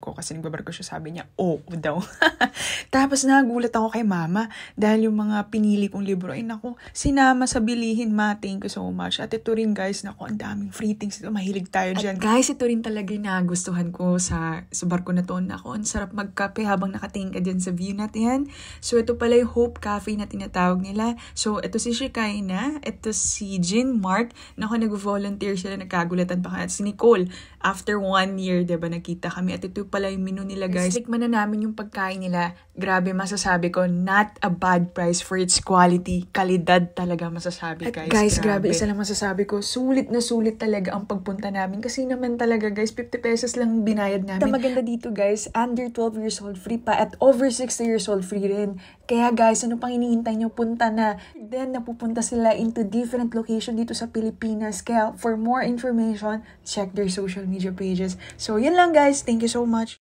ko kasi nagbabarko siya, sabi niya, daw. Tapos nagulat ako kay mama dahil yung mga pinili kong libro, ay naku, sinama sa bilihin ma, thank you so much. At ito rin guys, naku, ang daming free things ito, mahilig tayo dyan. At guys, ito rin talaga yung nagustuhan ko sa barko na to. Naku, ang sarap magkape habang nakatingin ka dyan sa view natin. So ito pala yung Hope Cafe na tinatawag nila. So ito si Shekinah, ito si Jean Mark, naku, nag-volunteer sila, nagkagulatan pa si Nicole. After 1 year, diba, nakita kami. At ito pala yung menu nila, guys. Tikman na namin yung pagkain nila. Grabe, masasabi ko, not a bad price for its quality. Kalidad talaga masasabi, guys. At guys, grabe, isa lang masasabi ko, sulit na sulit talaga ang pagpunta namin. Kasi naman talaga, guys, 50 pesos lang binayad namin. At maganda dito, guys, under 12 years old free pa at over 60 years old free rin. Kaya guys, ano pang hinihintay nyo? Punta na. Then, napupunta sila into different location dito sa Pilipinas. Kaya, for more information, check their social media pages. So, yun lang guys. Thank you so much.